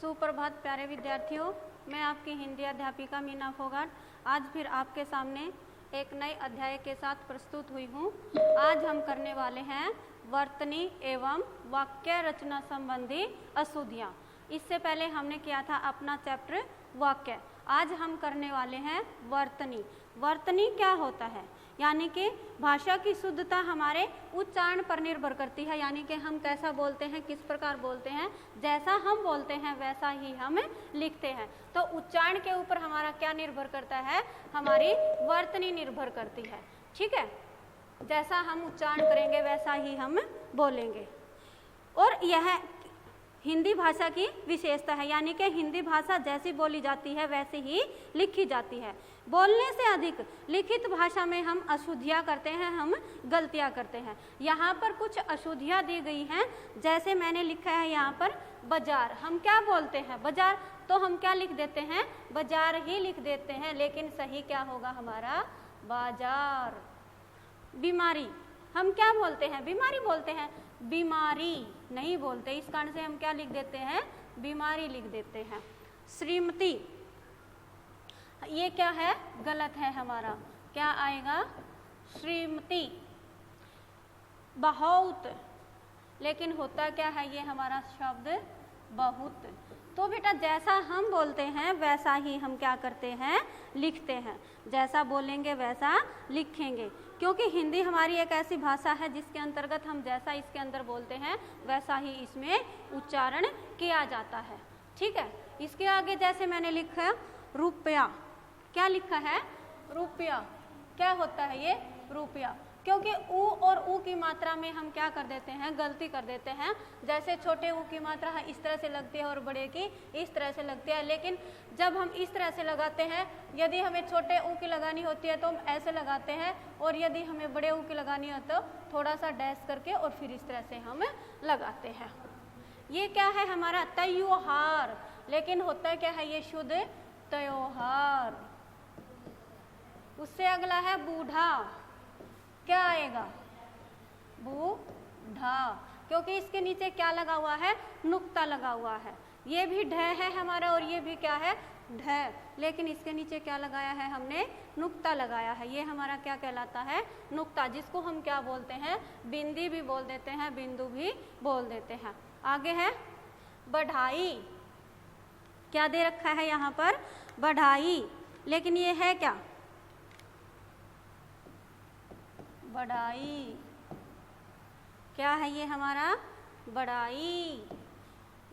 सुप्रभात प्यारे विद्यार्थियों, मैं आपकी हिंदी अध्यापिका मीना फोगाट आज फिर आपके सामने एक नए अध्याय के साथ प्रस्तुत हुई हूँ। आज हम करने वाले हैं वर्तनी एवं वाक्य रचना संबंधी अशुद्धियाँ। इससे पहले हमने किया था अपना चैप्टर वाक्य। आज हम करने वाले हैं वर्तनी। वर्तनी क्या होता है? यानी कि भाषा की शुद्धता हमारे उच्चारण पर निर्भर करती है, यानी कि हम कैसा बोलते हैं, किस प्रकार बोलते हैं, जैसा हम बोलते हैं वैसा ही हम लिखते हैं। तो उच्चारण के ऊपर हमारा क्या निर्भर करता है? हमारी वर्तनी निर्भर करती है। ठीक है, जैसा हम उच्चारण करेंगे वैसा ही हम बोलेंगे। और यह हिंदी भाषा की विशेषता है, यानी कि हिंदी भाषा जैसी बोली जाती है वैसे ही लिखी जाती है। बोलने से अधिक लिखित भाषा में हम अशुद्धियाँ करते हैं, हम गलतियाँ करते हैं। यहाँ पर कुछ अशुद्धियाँ दी गई हैं, जैसे मैंने लिखा है यहाँ पर बाजार। हम क्या बोलते हैं? बाजार, तो हम क्या लिख देते हैं? बाजार ही लिख देते हैं, लेकिन सही क्या होगा हमारा? बाजार। बीमारी, हम क्या बोलते हैं? बीमारी बोलते हैं, बीमारी नहीं बोलते। इस कारण से हम क्या लिख देते हैं? बीमारी लिख देते हैं। श्रीमती, ये क्या है? गलत है हमारा। क्या आएगा? श्रीमती। बहुत, लेकिन होता क्या है ये हमारा शब्द? बहुत। तो बेटा जैसा हम बोलते हैं वैसा ही हम क्या करते हैं? लिखते हैं। जैसा बोलेंगे वैसा लिखेंगे, क्योंकि हिंदी हमारी एक ऐसी भाषा है जिसके अंतर्गत हम जैसा इसके अंदर बोलते हैं वैसा ही इसमें उच्चारण किया जाता है। ठीक है, इसके आगे जैसे मैंने लिखा रुपया। क्या लिखा है? रुपया। क्या होता है ये? रुपया। क्योंकि ऊ और ऊ की मात्रा में हम क्या कर देते हैं? गलती कर देते हैं। जैसे छोटे ऊ की मात्रा है इस तरह से लगती है और बड़े की इस तरह से लगती है, लेकिन जब हम इस तरह से लगाते हैं, यदि हमें छोटे ऊ की लगानी होती है तो हम ऐसे लगाते हैं, और यदि हमें बड़े ऊ की लगानी हो तो थोड़ा सा डैश करके और फिर इस तरह से हम लगाते हैं। ये क्या है हमारा? त्योहार, लेकिन होता क्या है ये? शुद्ध त्योहार। उससे अगला है बूढ़ा। क्या आएगा? बूढ़ा, क्योंकि इसके नीचे क्या लगा हुआ है? नुक्ता लगा हुआ है। ये भी ढ है हमारा और ये भी क्या है? ढ, लेकिन इसके नीचे क्या लगाया है हमने? नुक्ता लगाया है। ये हमारा क्या कहलाता है? नुक्ता, जिसको हम क्या बोलते हैं? बिंदी भी बोल देते हैं, बिंदु भी बोल देते हैं। आगे है बढ़ाई। क्या दे रखा है यहाँ पर? बढ़ाई, लेकिन ये है क्या? बढ़ाई। क्या है ये हमारा? बढ़ाई।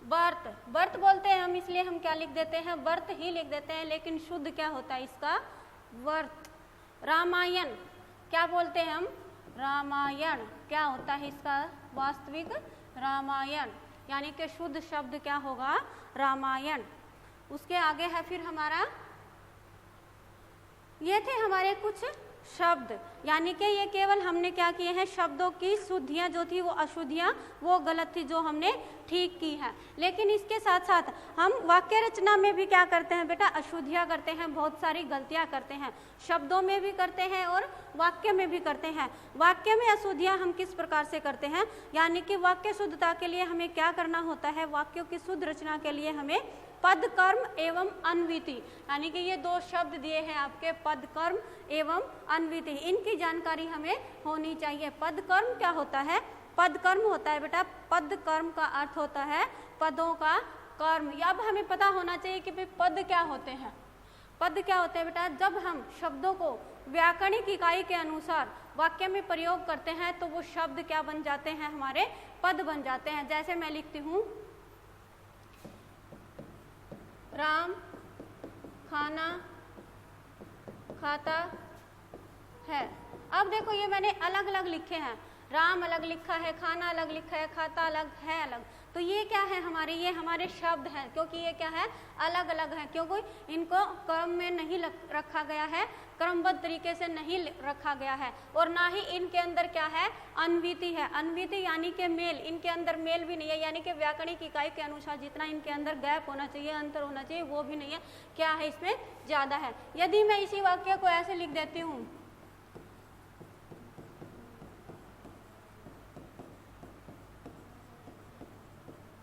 वर्त, वर्त बोलते हैं हम, इसलिए हम क्या लिख देते हैं? वर्त ही लिख देते हैं, लेकिन शुद्ध क्या होता है इसका? वर्त। रामायण, क्या बोलते हैं हम? रामायण। क्या होता है इसका वास्तविक? रामायण, यानी कि शुद्ध शब्द क्या होगा? रामायण। उसके आगे है फिर हमारा, ये थे हमारे कुछ शब्द, यानी कि ये केवल हमने क्या किए हैं? शब्दों की शुद्धियाँ जो थी वो अशुद्धियाँ वो गलत थी, जो हमने ठीक की है। लेकिन इसके साथ साथ हम वाक्य रचना में भी क्या करते हैं बेटा? अशुद्धियाँ करते हैं, बहुत सारी गलतियाँ करते हैं। शब्दों में भी करते हैं और वाक्य में भी करते हैं। वाक्य में अशुद्धियाँ हम किस प्रकार से करते हैं? यानी कि वाक्य शुद्धता के लिए हमें क्या करना होता है? वाक्यों की शुद्ध रचना के लिए हमें पद, कर्म एवं अन्विति, यानी कि ये दो शब्द दिए हैं आपके, पद, कर्म एवं अन्विति, इनकी जानकारी हमें होनी चाहिए। पद कर्म क्या होता है? पद कर्म होता है बेटा, पद कर्म का अर्थ होता है पदों का कर्म। अब हमें पता होना चाहिए कि भाई पद क्या होते हैं। पद क्या होते हैं बेटा? जब हम शब्दों को व्याकरणिक इकाई के अनुसार वाक्य में प्रयोग करते हैं तो वो शब्द क्या बन जाते हैं? हमारे पद बन जाते हैं। जैसे मैं लिखती हूँ राम खाना खाता है। अब देखो ये मैंने अलग अलग लिखे हैं, राम अलग लिखा है, खाना अलग लिखा है, खाता अलग है अलग। तो ये क्या है हमारे? ये हमारे शब्द हैं, क्योंकि ये क्या है? अलग अलग हैं, क्योंकि इनको क्रम में नहीं रखा गया है, क्रमबद्ध तरीके से नहीं रखा गया है, और ना ही इनके अंदर क्या है? अन्विति है। अन्विति यानी कि मेल, इनके अंदर मेल भी नहीं है, यानी कि व्याकरणिक इकाई के अनुसार जितना इनके अंदर गैप होना चाहिए, अंतर होना चाहिए, वो भी नहीं है। क्या है? इसमें ज़्यादा है। यदि मैं इसी वाक्य को ऐसे लिख देती हूँ,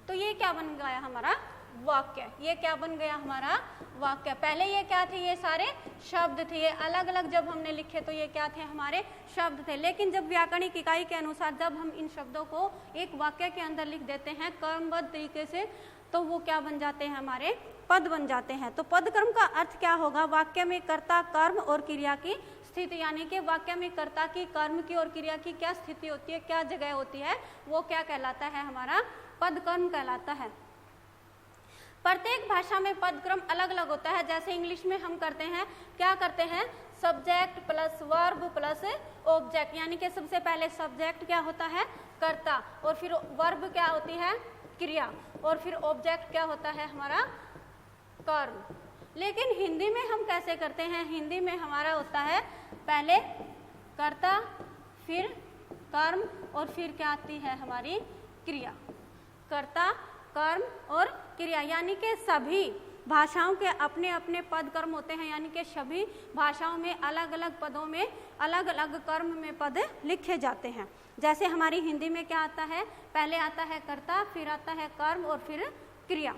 तो ये क्या बन गया हमारा? वाक्य। ये क्या बन गया हमारा वाक्य। पहले ये क्या थे, ये सारे शब्द थे, ये अलग अलग जब हमने लिखे तो ये क्या थे, हमारे शब्द थे। लेकिन जब व्याकरणिक इकाई के अनुसार जब हम इन शब्दों को एक वाक्य के अंदर लिख देते हैं क्रमबद्ध तरीके से, तो वो क्या बन जाते हैं, हमारे पद बन जाते हैं। तो पद क्रम का अर्थ क्या होगा, वाक्य में कर्ता, कर्म और क्रिया की स्थिति, यानी कि वाक्य में कर्ता की, कर्म की और क्रिया की क्या स्थिति होती है, क्या जगह होती है, वो क्या कहलाता है, हमारा पद क्रम कहलाता है। प्रत्येक भाषा में पद क्रम अलग अलग होता है। जैसे इंग्लिश में हम करते हैं, क्या करते हैं, subject plus verb plus object, यानी कि सबसे पहले सब्जेक्ट क्या होता है, कर्ता, और फिर वर्ब क्या होती है, क्रिया, और फिर ऑब्जेक्ट क्या होता है, हमारा कर्म। लेकिन हिंदी में हम कैसे करते हैं, हिंदी में हमारा होता है पहले कर्ता, फिर कर्म, और फिर क्या आती है, हमारी क्रिया। कर्ता, कर्म और क्रिया, यानी कि सभी भाषाओं के अपने अपने पद कर्म होते हैं, यानी कि सभी भाषाओं में अलग अलग पदों में अलग अलग कर्म में पद लिखे जाते हैं। जैसे हमारी हिंदी में क्या आता है, पहले आता है कर्ता, फिर आता है कर्म और फिर क्रिया।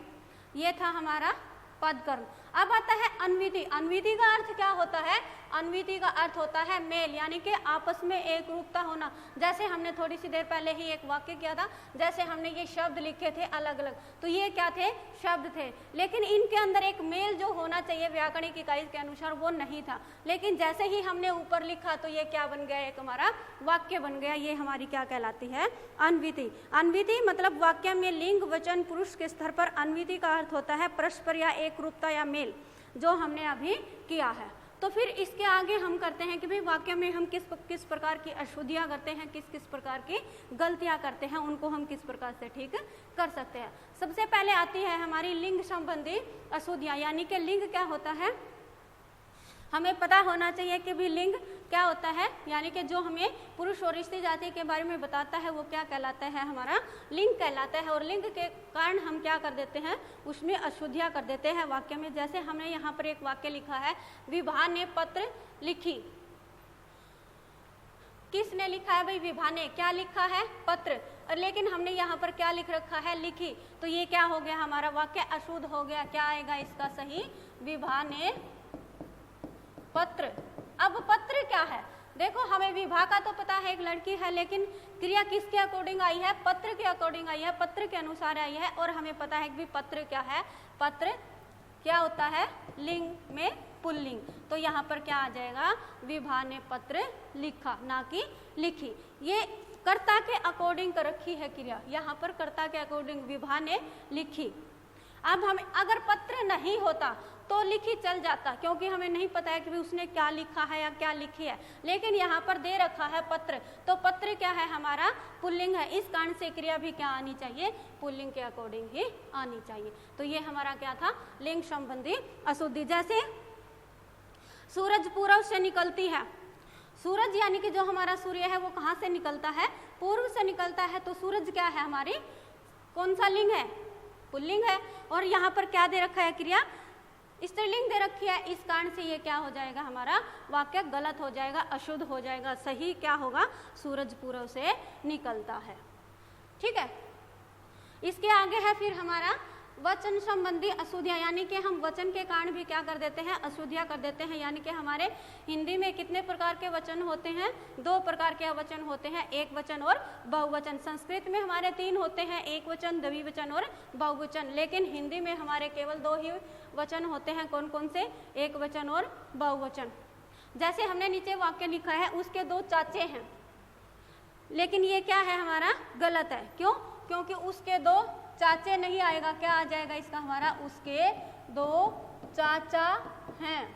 ये था हमारा पद कर्म। अब आता है अन्विति। अन्विति का अर्थ क्या होता है, अन्विति का अर्थ होता है मेल, यानी कि आपस में एक रूपता होना। जैसे हमने थोड़ी सी देर पहले ही एक वाक्य किया था, जैसे हमने ये शब्द लिखे थे अलग अलग, तो ये क्या थे, शब्द थे, लेकिन इनके अंदर एक मेल जो होना चाहिए व्याकरणिक इकाई के अनुसार वो नहीं था। लेकिन जैसे ही हमने ऊपर लिखा तो ये क्या बन गया, एक हमारा वाक्य बन गया। ये हमारी क्या कहलाती है, अन्विति। अन्विति मतलब वाक्य में लिंग वचन पुरुष के स्तर पर अन्विति का अर्थ होता है परस्पर या एक रूपता या मेल, जो हमने अभी किया है। तो फिर इसके आगे हम करते हैं कि भाई वाक्य में हम किस प्रकार की अशुद्धियाँ करते हैं, किस किस प्रकार की गलतियाँ करते हैं, उनको हम किस प्रकार से ठीक कर सकते हैं। सबसे पहले आती है हमारी लिंग संबंधी अशुद्धियाँ, यानी कि लिंग क्या होता है, हमें पता होना चाहिए कि भी लिंग क्या होता है, यानी कि जो हमें पुरुष और स्त्री जाति के बारे में बताता है वो क्या कहलाता है, हमारा लिंग कहलाता है। और लिंग के कारण हम क्या कर देते हैं, उसमें अशुद्धियाँ कर देते हैं वाक्य में। जैसे हमने यहाँ पर एक वाक्य लिखा है, विभा ने पत्र लिखी। किसने लिखा है भाई, विभा ने। क्या लिखा है, पत्र, लेकिन हमने यहाँ पर क्या लिख रखा है, लिखी। तो ये क्या हो गया, हमारा वाक्य अशुद्ध हो गया। क्या आएगा इसका सही, विभा ने पत्र। अब पत्र क्या है, देखो हमें विभा का तो पता है एक लड़की है, लेकिन क्रिया किसके अकॉर्डिंग आई है, पत्र के अकॉर्डिंग आई है, पत्र के अनुसार आई है। और हमें पता है कि पत्र क्या है, पत्र क्या होता है, लिंग में पुल्लिंग। तो यहाँ पर क्या आ जाएगा, विभा ने पत्र लिखा, ना कि लिखी। ये कर्ता के अकॉर्डिंग कर रखी है क्रिया, यहाँ पर कर्ता के अकॉर्डिंग विभा ने लिखी। अब हम अगर पत्र नहीं होता तो लिखी चल जाता, क्योंकि हमें नहीं पता है कि उसने क्या लिखा है या क्या लिखी है। लेकिन यहाँ पर दे रखा है पत्र, तो पत्र क्या है, हमारा पुल्लिंग है। इस कारण से क्रिया भी क्या आनी चाहिए, पुल्लिंग के अकॉर्डिंग ही आनी चाहिए। तो ये हमारा क्या था, लिंग संबंधी अशुद्धि। जैसे सूरज पूर्व से निकलती है। सूरज यानी कि जो हमारा सूर्य है वो कहाँ से निकलता है, पूर्व से निकलता है। तो सूरज क्या है, हमारी कौन सा लिंग है, पुल्लिंग है। और यहाँ पर क्या दे रखा है, क्रिया स्त्रीलिंग दे रखी है। इस कारण से ये क्या हो जाएगा, हमारा वाक्य गलत हो जाएगा, अशुद्ध हो जाएगा। सही क्या होगा, सूरज पूर्व से निकलता है। ठीक है, इसके आगे है फिर हमारा वचन संबंधी अशुद्धियाँ, यानी कि हम वचन के कारण भी क्या कर देते हैं, अशुद्धियाँ कर देते हैं। यानी कि हमारे हिंदी में कितने प्रकार के वचन होते हैं, 2 प्रकार के वचन होते हैं, एक वचन और बहुवचन। संस्कृत में हमारे 3 होते हैं, एक वचन, द्विवचन और बहुवचन। लेकिन हिंदी में हमारे केवल 2 ही वचन होते हैं। कौन कौन से, एक वचन और बहुवचन। जैसे हमने नीचे वाक्य लिखा है, उसके 2 चाचे हैं, लेकिन ये क्या है, हमारा गलत है। क्यों, क्योंकि उसके 2 चाचे नहीं आएगा। क्या आ जाएगा इसका, हमारा उसके 2 चाचा हैं।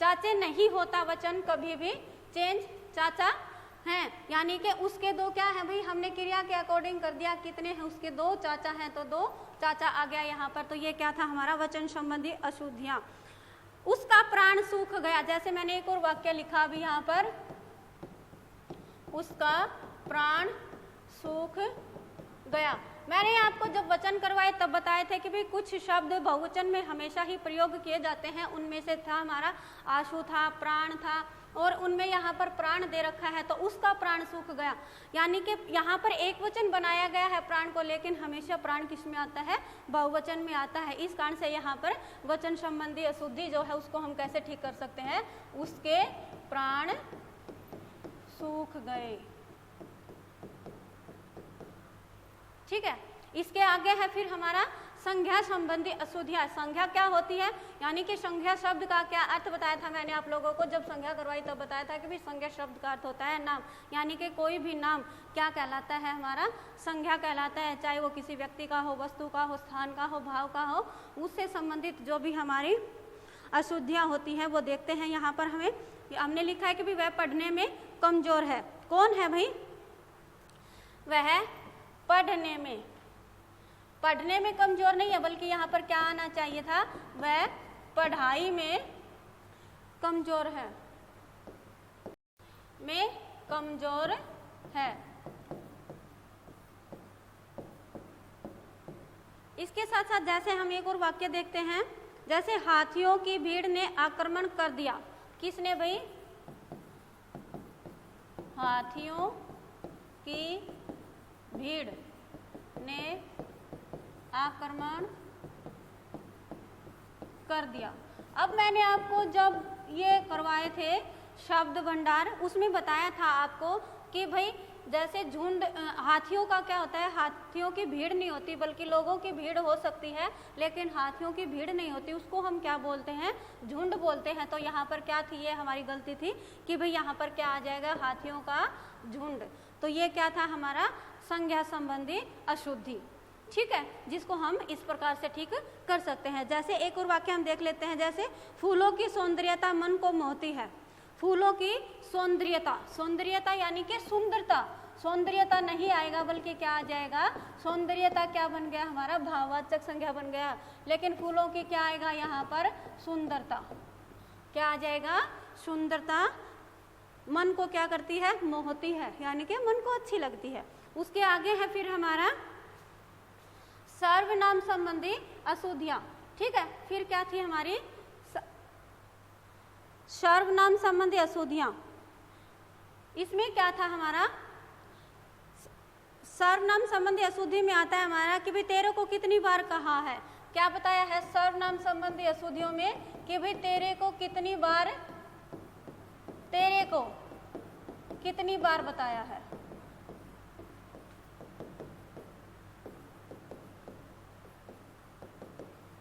चाचे नहीं होता वचन कभी भी, चेंज चाचा हैं, यानी कि उसके 2 क्या है भाई, हमने क्रिया के अकॉर्डिंग कर दिया, कितने हैं, उसके 2 चाचा हैं, तो 2 चाचा आ गया यहाँ पर। तो ये क्या था, हमारा वचन संबंधी अशुद्धियाँ। उसका प्राण सूख गया। जैसे मैंने एक और वाक्य लिखा अभी यहाँ पर, उसका प्राण सूख गया। मैंने आपको जब वचन करवाए तब बताए थे कि भाई कुछ शब्द बहुवचन में हमेशा ही प्रयोग किए जाते हैं। उनमें से था हमारा आशु था, प्राण था, और उनमें यहाँ पर प्राण दे रखा है तो उसका प्राण सूख गया। यानी कि यहाँ पर एक वचन बनाया गया है प्राण को, लेकिन हमेशा प्राण किस में आता है? बहुवचन में आता है। इस कारण से यहाँ पर वचन संबंधी अशुद्धि जो है उसको हम कैसे ठीक कर सकते हैं? उसके प्राण सूख गए। ठीक है, इसके आगे है फिर हमारा संज्ञा संबंधी अशुद्धियां। संज्ञा क्या होती है? यानी कि संज्ञा शब्द का क्या अर्थ बताया था मैंने आप लोगों को जब संज्ञा करवाई तब बताया था कि भाई संज्ञा शब्द का अर्थ होता है नाम। यानी कि कोई भी नाम क्या कहलाता है? हमारा संज्ञा कहलाता है। चाहे वो किसी व्यक्ति का हो, वस्तु का हो, स्थान का हो, भाव का हो, उससे संबंधित जो भी हमारी अशुद्धियां होती हैं वो देखते हैं। यहाँ पर हमने लिखा है कि भाई वह पढ़ने में कमजोर है। कौन है भाई? वह पढ़ने में कमजोर नहीं है, बल्कि यहाँ पर क्या आना चाहिए था? वह पढ़ाई में कमजोर है, इसके साथ साथ जैसे हम एक और वाक्य देखते हैं, जैसे हाथियों की भीड़ ने आक्रमण कर दिया। किसने भाई? हाथियों की भीड़ ने आक्रमण कर दिया। अब मैंने आपको जब ये करवाए थे शब्द भंडार, उसमें बताया था आपको कि भाई जैसे झुंड, हाथियों का क्या होता है? हाथियों की भीड़ नहीं होती, बल्कि लोगों की भीड़ हो सकती है, लेकिन हाथियों की भीड़ नहीं होती। उसको हम क्या बोलते हैं? झुंड बोलते हैं। तो यहाँ पर क्या थी? ये हमारी गलती थी कि भाई यहाँ पर क्या आ जाएगा? हाथियों का झुंड। तो ये क्या था? हमारा संज्ञा संबंधी अशुद्धि। ठीक है, जिसको हम इस प्रकार से ठीक कर सकते हैं। जैसे एक और वाक्य हम देख लेते हैं, जैसे फूलों की सौंदर्यता मन को मोहती है। फूलों की सौंदर्यता, सौंदर्यता यानी कि सुंदरता, सौंदर्यता नहीं आएगा बल्कि क्या आ जाएगा? सौंदर्यता क्या बन गया? हमारा भाववाचक संज्ञा बन गया। लेकिन फूलों की क्या आएगा यहाँ पर? सुंदरता। क्या आ जाएगा? सुंदरता मन को क्या करती है? मोहती है, यानी कि मन को अच्छी लगती है। उसके आगे है फिर हमारा सर्वनाम संबंधी अशुद्धियां। ठीक है, फिर क्या थी हमारी? सर्वनाम संबंधी अशुद्धियां। इसमें क्या था हमारा? सर्वनाम संबंधी अशुद्धि में आता है हमारा कि भाई तेरे को कितनी बार कहा है। क्या बताया है सर्वनाम संबंधी अशुद्धियों में? कि भाई तेरे को कितनी बार बताया है।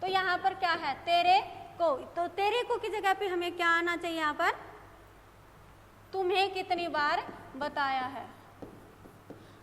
तो यहाँ पर क्या है? तेरे को। तो तेरे को की जगह पे हमें क्या आना चाहिए? यहाँ पर तुम्हें कितनी बार बताया है।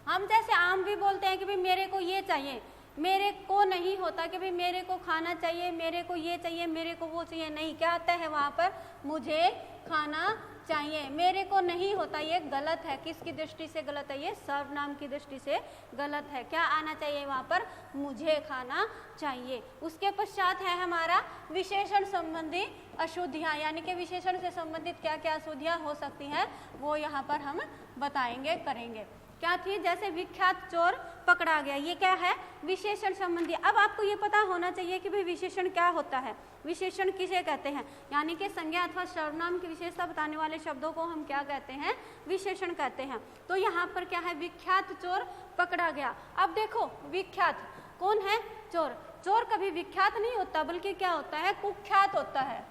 हम जैसे आम भी बोलते हैं कि भाई मेरे को ये चाहिए, मेरे को नहीं होता कि भाई मेरे को खाना चाहिए, मेरे को ये चाहिए, मेरे को वो चाहिए। नहीं, क्या आता है वहां पर? मुझे खाना चाहिए। मेरे को नहीं होता, ये गलत है। किसकी दृष्टि से गलत है? ये सर्वनाम की दृष्टि से गलत है। क्या आना चाहिए वहां पर? मुझे खाना चाहिए। उसके पश्चात है हमारा विशेषण संबंधी अशुद्धियां, यानी कि विशेषण से संबंधित क्या क्या अशुद्धियां हो सकती हैं वो यहाँ पर हम बताएंगे, करेंगे। क्या थी? जैसे विख्यात चोर पकड़ा गया, ये क्या है? विशेषण संबंधी। अब आपको ये पता होना चाहिए कि भाई विशेषण क्या होता है, विशेषण किसे कहते हैं। यानी कि संज्ञा अथवा सर्वनाम की विशेषता बताने वाले शब्दों को हम क्या कहते हैं? विशेषण कहते हैं। तो यहाँ पर क्या है? विख्यात चोर पकड़ा गया। अब देखो, विख्यात कौन है? चोर। चोर कभी विख्यात नहीं होता, बल्कि क्या होता है? कुख्यात होता है।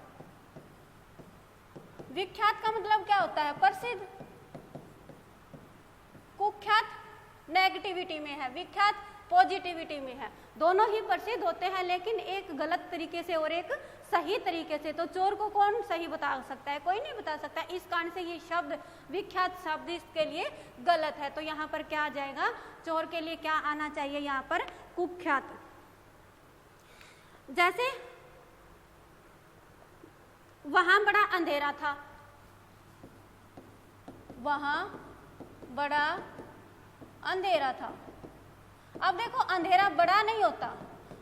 विख्यात का मतलब क्या होता है? प्रसिद्ध। कुख्यात नेगेटिविटी में है, विख्यात पॉजिटिविटी में है। दोनों ही प्रसिद्ध होते हैं, लेकिन एक गलत तरीके से और एक सही तरीके से। तो चोर को कौन सही बता सकता है? कोई नहीं बता सकता। इस कारण से ये शब्द विख्यात शब्द इसके लिए गलत है। तो यहाँ पर क्या आ जाएगा? चोर के लिए क्या आना चाहिए? यहाँ पर कुख्यात। जैसे वहां बड़ा अंधेरा था, वहां बड़ा अंधेरा था। अब देखो, अंधेरा बड़ा नहीं होता।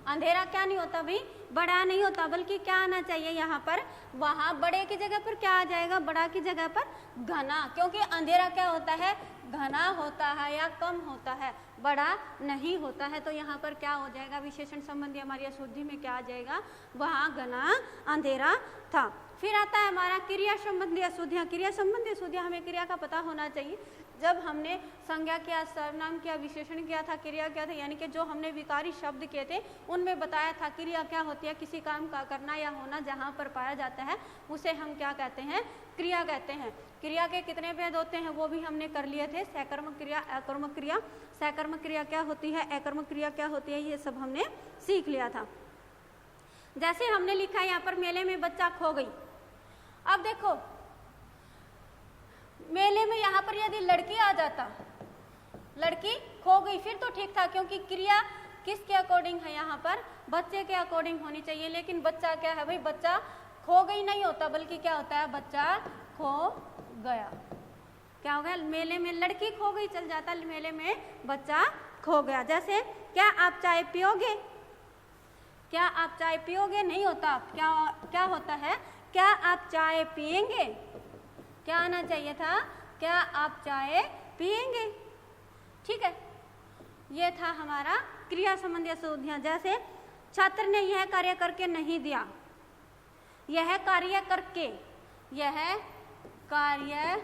अंधेरा क्या नहीं होता भाई? बड़ा नहीं होता, बल्कि क्या आना चाहिए यहाँ पर, वहाँ बड़े की जगह पर क्या आ जाएगा, बड़ा की जगह पर घना, क्योंकि अंधेरा क्या होता है, घना होता है या कम होता है, बड़ा नहीं होता है। तो यहाँ पर क्या हो जाएगा, विशेषण संबंधी हमारी अशुद्धि में क्या आ जाएगा, वहाँ घना अंधेरा था। फिर आता है हमारा क्रिया संबंधी अशुद्धियाँ। क्रिया संबंधी अशुद्धियाँ, हमें क्रिया का पता होना चाहिए। जब हमने संज्ञा किया, सर्वनाम किया, विशेषण किया था, क्रिया किया था, यानी कि जो हमने विकारी शब्द किए थे उनमें बताया था क्रिया क्या होती है, किसी काम का करना या होना जहाँ पर पाया जाता है उसे हम क्या कहते हैं, क्रिया कहते हैं। क्रिया के कितने भेद होते हैं वो भी हमने कर लिए थे, सकर्मक क्रिया, अकर्मक क्रिया। सकर्मक क्रिया क्या होती है, अकर्मक क्रिया क्या होती है, ये सब हमने सीख लिया था। जैसे हमने लिखा यहाँ पर मेले में बच्चा खो गई। अब देखो मेले में यहाँ पर यदि लड़की आ जाता, लड़की खो गई, फिर तो ठीक था, क्योंकि क्रिया किसके अकॉर्डिंग है, यहाँ पर बच्चे के अकॉर्डिंग होनी चाहिए। लेकिन बच्चा क्या है भाई, बच्चा खो गई नहीं होता, बल्कि क्या होता है, बच्चा खो गया। क्या हो गया, मेले में लड़की खो गई चल जाता, मेले में बच्चा खो गया। जैसे क्या आप चाय पियोगे, क्या आप चाय पियोगे नहीं होता, क्या होता है, क्या आप चाय पिएंगे, क्या आना चाहिए था, क्या आप चाय पिएंगे। ठीक है, ये था हमारा क्रिया संबंधी अशुद्धियाँ। जैसे छात्र ने यह कार्य करके नहीं दिया, यह कार्य करके, यह कार्य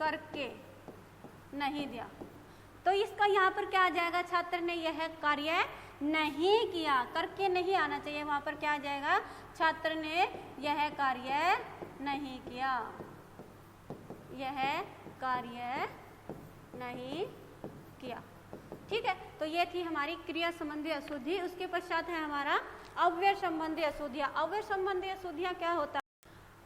करके नहीं दिया, तो इसका यहाँ पर क्या आ जाएगा, छात्र ने यह कार्य नहीं किया, करके नहीं आना चाहिए, वहाँ पर क्या आ जाएगा, छात्र ने यह कार्य नहीं किया, यह कार्य नहीं किया। ठीक है, तो ये थी हमारी क्रिया संबंधी अशुद्धि। उसके पश्चात है हमारा अव्यय संबंधी अशुद्धियाँ। अव्यय संबंधी अशुद्धियाँ क्या होता है,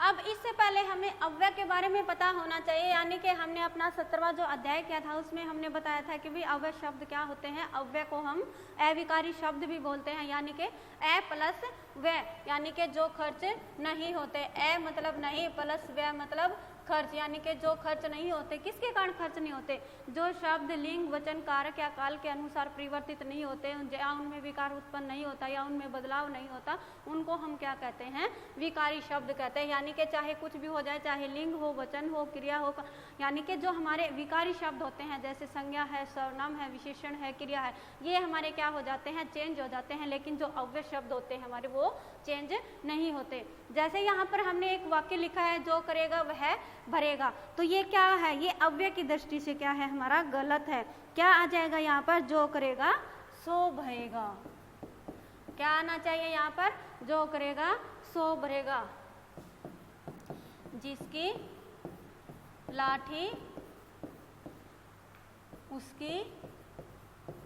अब इससे पहले हमें अव्यय के बारे में पता होना चाहिए, यानी कि हमने अपना 17वां जो अध्याय किया था उसमें हमने बताया था कि भाई अव्यय शब्द क्या होते हैं। अव्यय को हम अविकारी शब्द भी बोलते हैं, यानी कि अ प्लस व्यय, यानी कि जो खर्च नहीं होते। अ मतलब नहीं, प्लस व्यय मतलब खर्च, यानी कि जो खर्च नहीं होते। किसके कारण खर्च नहीं होते, जो शब्द लिंग वचन कारक या काल के अनुसार परिवर्तित नहीं होते, या उनमें विकार उत्पन्न नहीं होता या उनमें बदलाव नहीं होता, उनको हम क्या कहते हैं, विकारी शब्द कहते हैं। यानी कि चाहे कुछ भी हो जाए, चाहे लिंग हो, वचन हो, क्रिया हो, यानी कि जो हमारे विकारी शब्द होते हैं जैसे संज्ञा है, सर्वनाम है, विशेषण है, क्रिया है, ये हमारे क्या हो जाते हैं, चेंज हो जाते हैं। लेकिन जो अव्यय शब्द होते हैं हमारे वो चेंज नहीं होते। जैसे यहाँ पर हमने एक वाक्य लिखा है, जो करेगा वह भरेगा, तो ये क्या है, ये अव्यय की दृष्टि से क्या है, हमारा गलत है। क्या आ जाएगा यहाँ पर, जो करेगा सो भरेगा। क्या आना चाहिए यहाँ पर, जो करेगा सो भरेगा। जिसकी लाठी उसकी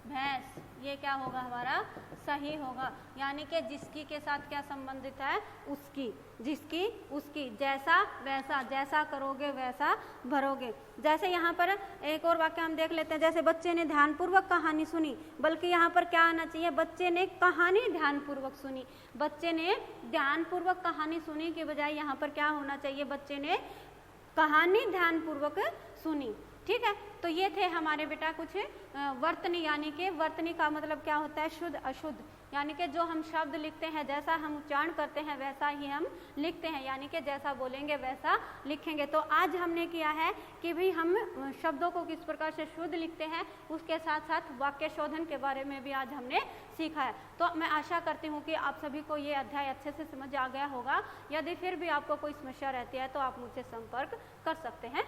भैंस, ये क्या होगा हमारा, सही होगा। यानी कि जिसकी के साथ क्या संबंधित है, उसकी, जिसकी उसकी, जैसा वैसा, जैसा करोगे वैसा भरोगे। जैसे यहाँ पर एक और वाक्य हम देख लेते हैं, जैसे बच्चे ने ध्यानपूर्वक कहानी सुनी, बल्कि यहाँ पर क्या आना चाहिए, बच्चे ने कहानी ध्यानपूर्वक सुनी। बच्चे ने ध्यानपूर्वक कहानी सुनी के बजाय यहाँ पर क्या होना चाहिए, बच्चे ने कहानी ध्यानपूर्वक सुनी। ठीक है, तो ये थे हमारे बेटा कुछ वर्तनी, यानी कि वर्तनी का मतलब क्या होता है, शुद्ध अशुद्ध, यानी कि जो हम शब्द लिखते हैं, जैसा हम उच्चारण करते हैं वैसा ही हम लिखते हैं, यानी कि जैसा बोलेंगे वैसा लिखेंगे। तो आज हमने किया है कि भाई हम शब्दों को किस प्रकार से शुद्ध लिखते हैं, उसके साथ साथ वाक्य शोधन के बारे में भी आज हमने सीखा है। तो मैं आशा करती हूँ कि आप सभी को ये अध्याय अच्छे से समझ आ गया होगा। यदि फिर भी आपको कोई समस्या रहती है तो आप मुझसे संपर्क कर सकते हैं।